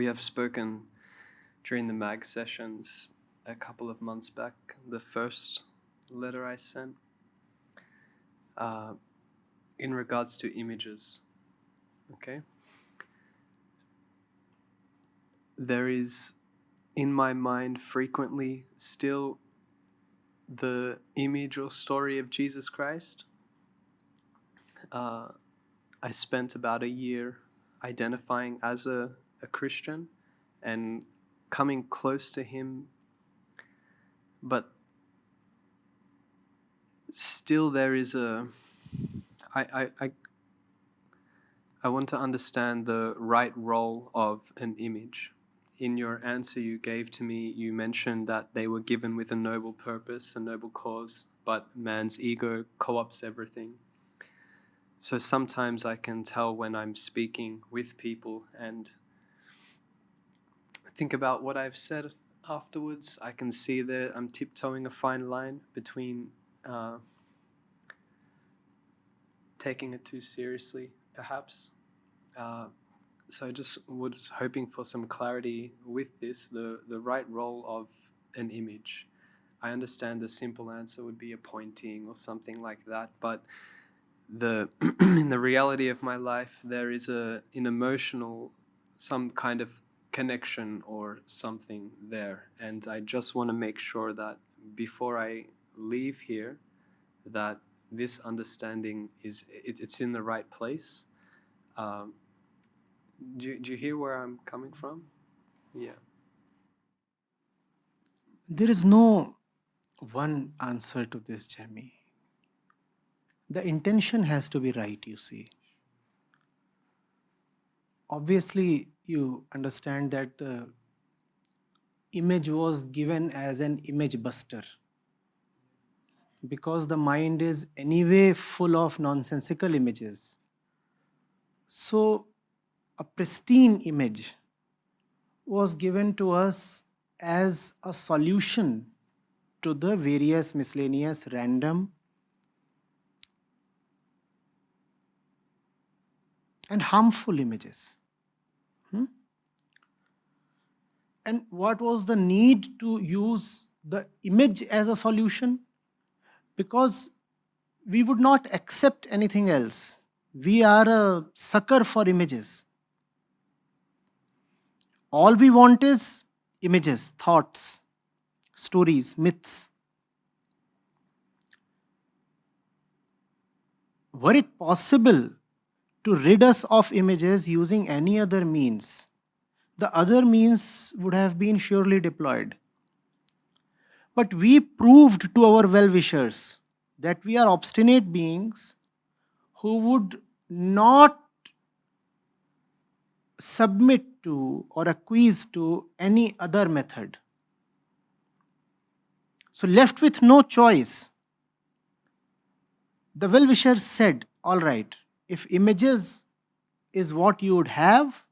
we have spoken during the mag sessions a couple of months back, the first letter I sent, in regards to images. Okay? There is in my mind frequently still the image or story of Jesus Christ. I spent about a year identifying as a Christian and coming close to him, but still there is I want to understand the right role of an image. In your answer you gave to me, you mentioned that they were given with a noble purpose, a noble cause, but man's ego co-opts everything. So sometimes I can tell when I'm speaking with people and think about what I've said afterwards. I can see that I'm tiptoeing a fine line between taking it too seriously, perhaps. So I just was hoping for some clarity with this, the right role of an image. I understand the simple answer would be a pointing or something like that, but in the reality of my life, there is an emotional, some kind of connection or something there. And I just want to make sure that before I leave here, that this understanding it's in the right place. Do you hear where I'm coming from? Yeah. There is no one answer to this, Jamie. The intention has to be right, you see. Obviously, you understand that the image was given as an image buster because the mind is anyway full of nonsensical images. So, a pristine image was given to us as a solution to the various miscellaneous random and harmful images. And what was the need to use the image as a solution? Because we would not accept anything else. We are a sucker for images. All we want is images, thoughts, stories, myths. Were it possible to rid us of images using any other means, the other means would have been surely deployed. But we proved to our well-wishers that we are obstinate beings who would not submit to or acquiesce to any other method. So left with no choice, the well-wishers said, all right, if images is what you would have,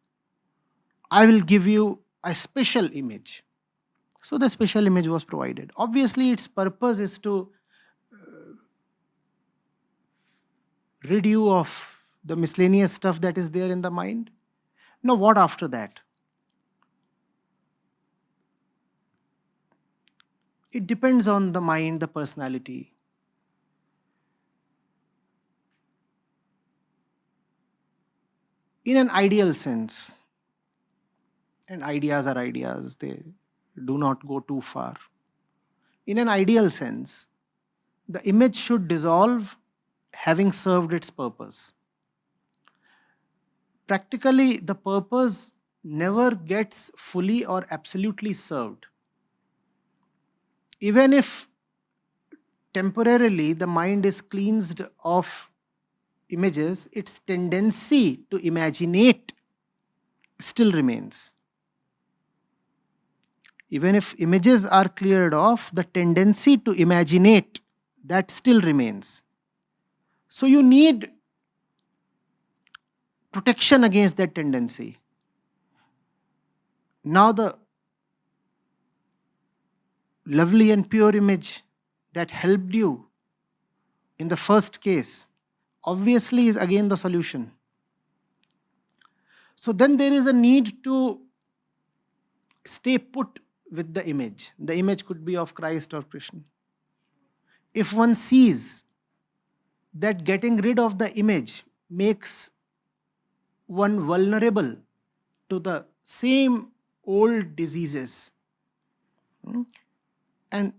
I will give you a special image. So the special image was provided. Obviously, its purpose is to rid you of the miscellaneous stuff that is there in the mind. Now, what after that? It depends on the mind, the personality. In an ideal sense, and ideas are ideas, they do not go too far. In an ideal sense, the image should dissolve having served its purpose. Practically, the purpose never gets fully or absolutely served. Even if temporarily the mind is cleansed of images, its tendency to imaginate still remains. Even if images are cleared off, the tendency to imaginate, that still remains. So you need protection against that tendency. Now the lovely and pure image that helped you in the first case obviously is again the solution. So then there is a need to stay put with the image. The image could be of Christ or Krishna. If one sees that getting rid of the image makes one vulnerable to the same old diseases, and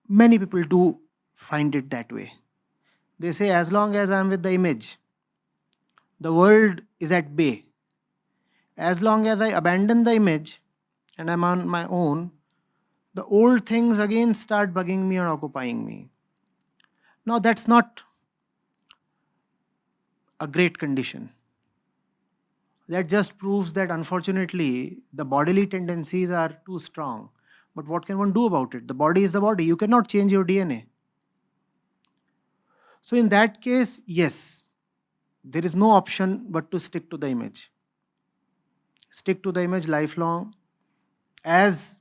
many people do find it that way. They say, as long as I'm with the image, the world is at bay. As long as I abandon the image and I'm on my own, the old things again start bugging me or occupying me. Now, that's not a great condition. That just proves that unfortunately the bodily tendencies are too strong. But what can one do about it? The body is the body. You cannot change your DNA. So in that case, yes, there is no option but to stick to the image. Stick to the image lifelong, as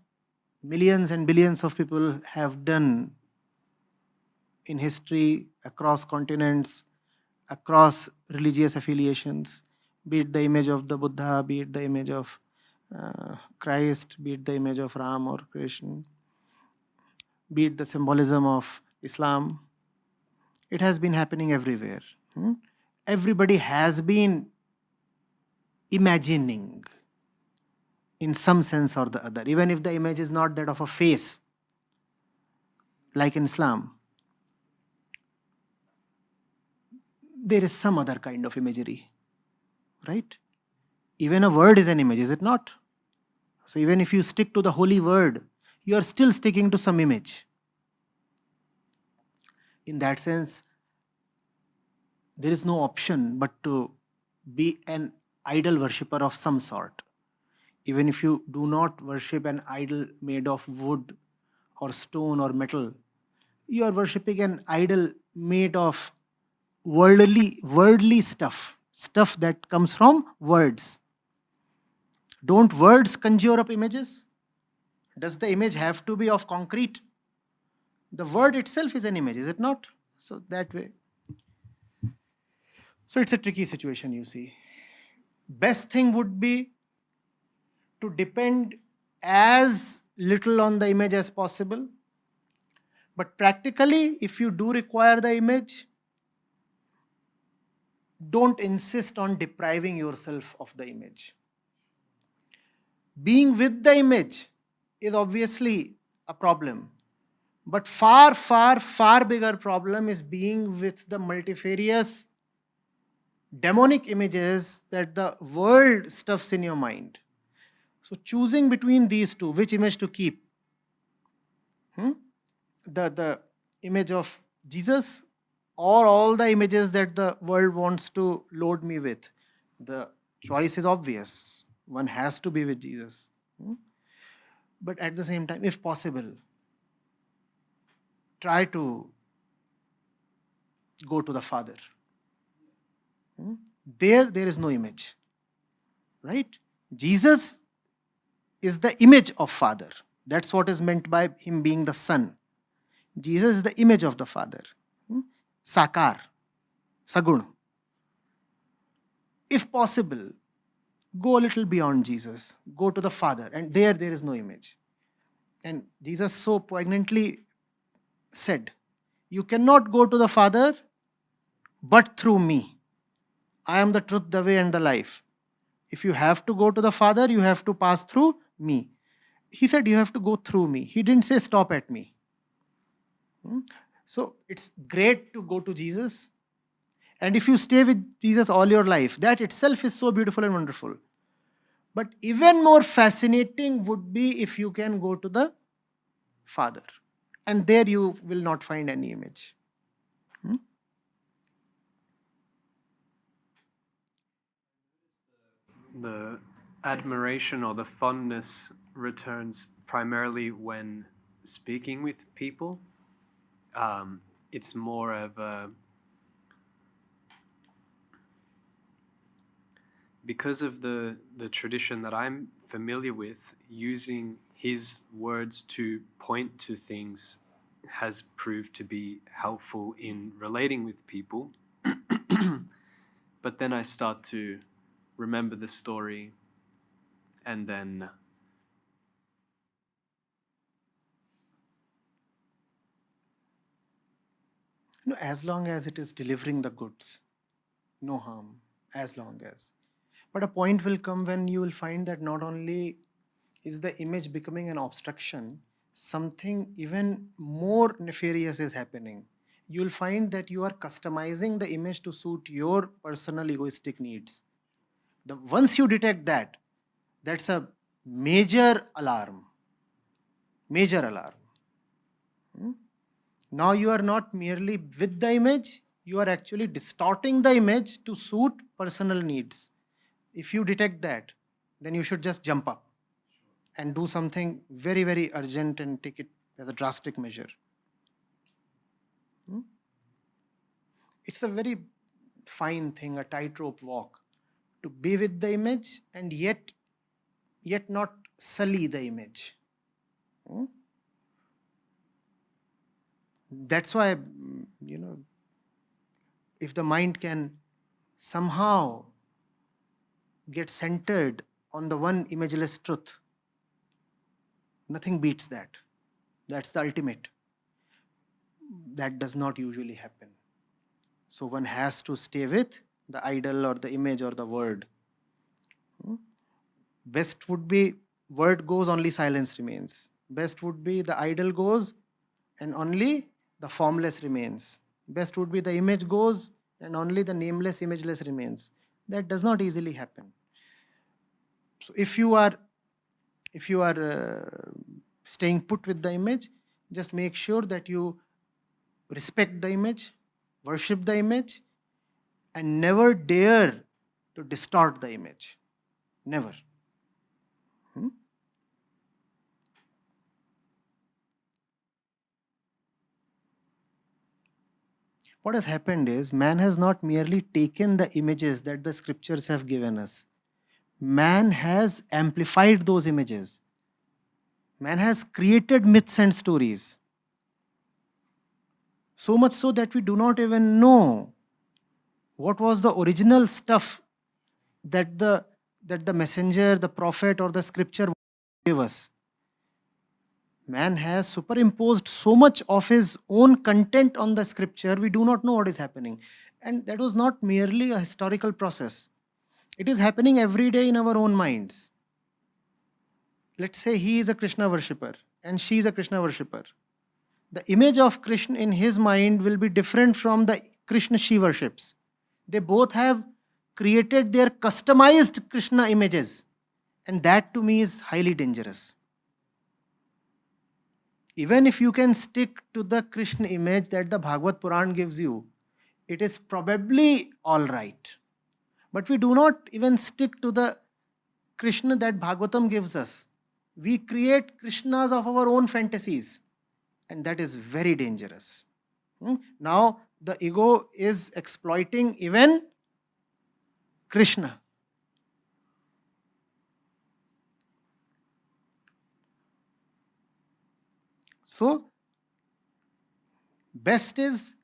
millions and billions of people have done in history, across continents, across religious affiliations, be it the image of the Buddha, be it the image of Christ, be it the image of Ram or Krishna, be it the symbolism of Islam. It has been happening everywhere. Everybody has been imagining in some sense or the other, even if the image is not that of a face, like in Islam. There is some other kind of imagery, right? Even a word is an image, is it not? So even if you stick to the holy word, you are still sticking to some image. In that sense, there is no option but to be an idol worshipper of some sort. Even if you do not worship an idol made of wood or stone or metal, you are worshipping an idol made of worldly stuff that comes from words. Don't words conjure up images? Does the image have to be of concrete? The word itself is an image, is it not? So that way. So it's a tricky situation, you see. Best thing would be to depend as little on the image as possible. But practically, if you do require the image, don't insist on depriving yourself of the image. Being with the image is obviously a problem. But far, far, far bigger problem is being with the multifarious demonic images that the world stuffs in your mind. So choosing between these two, which image to keep? The image of Jesus or all the images that the world wants to load me with? The choice is obvious. One has to be with Jesus. But at the same time, if possible, try to go to the Father. There is no image, right? Jesus is the image of Father. That's what is meant by him being the Son. Jesus is the image of the Father. Sakar, Sagun. If possible, go a little beyond Jesus. Go to the Father, and there is no image. And Jesus so poignantly said, you cannot go to the Father but through me. I am the truth, the way, and the life. If you have to go to the Father, you have to pass through me. He said you have to go through me. He didn't say stop at me. So it's great to go to Jesus. And if you stay with Jesus all your life, that itself is so beautiful and wonderful. But even more fascinating would be if you can go to the Father. And there you will not find any image. The admiration or the fondness returns primarily when speaking with people. It's more of a, because of the tradition that I'm familiar with, using his words to point to things has proved to be helpful in relating with people. But then I start to remember the story, and then As long as it is delivering the goods, no harm, as long as. But a point will come when you will find that not only is the image becoming an obstruction, something even more nefarious is happening. You will find that you are customizing the image to suit your personal egoistic needs. Once you detect that, that's a major alarm. Major alarm. Now you are not merely with the image, you are actually distorting the image to suit personal needs. If you detect that, then you should just jump up and do something very, very urgent and take it as a drastic measure. It's a very fine thing, a tightrope walk, to be with the image and yet not sully the image. That's why, if the mind can somehow get centered on the one imageless truth, nothing beats that. That's the ultimate. That does not usually happen. So one has to stay with the idol or the image or the word. Best would be word goes, only silence remains. Best would be the idol goes and only the formless remains. Best would be the image goes and only the nameless, imageless remains. That does not easily happen. So if you are staying put with the image, just make sure that you respect the image, worship the image, and never dare to distort the image. Never. What has happened is, man has not merely taken the images that the scriptures have given us. Man has amplified those images. Man has created myths and stories. So much so that we do not even know what was the original stuff that the messenger, the prophet, or the scripture gave us. Man has superimposed so much of his own content on the scripture, we do not know what is happening. And that was not merely a historical process. It is happening every day in our own minds. Let's say he is a Krishna worshipper and she is a Krishna worshipper. The image of Krishna in his mind will be different from the Krishna she worships. They both have created their customized Krishna images. And that to me is highly dangerous. Even if you can stick to the Krishna image that the Bhagavad Puran gives you, it is probably all right. But we do not even stick to the Krishna that Bhagavatam gives us. We create Krishnas of our own fantasies, and that is very dangerous. Now, the ego is exploiting even Krishna. So, best is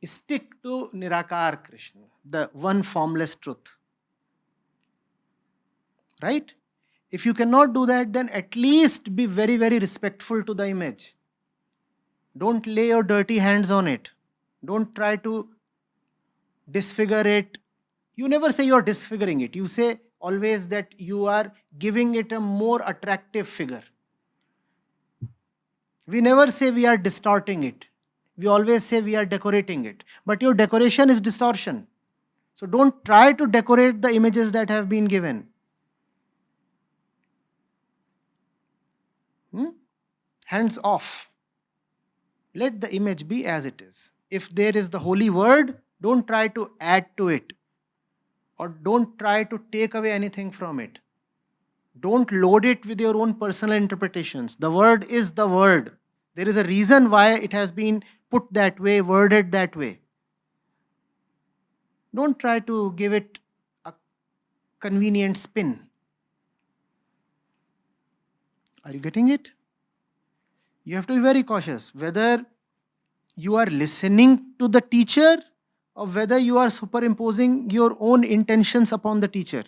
stick to Nirakar Krishna, the one formless truth. Right? If you cannot do that, then at least be very, very respectful to the image. Don't lay your dirty hands on it. Don't try to disfigure it. You never say you're disfiguring it. You say always that you are giving it a more attractive figure. We never say we are distorting it. We always say we are decorating it. But your decoration is distortion. So don't try to decorate the images that have been given. Hands off. Let the image be as it is. If there is the holy word, don't try to add to it. Or don't try to take away anything from it. Don't load it with your own personal interpretations. The word is the word. There is a reason why it has been put that way, worded that way. Don't try to give it a convenient spin. Are you getting it? You have to be very cautious whether you are listening to the teacher or whether you are superimposing your own intentions upon the teacher.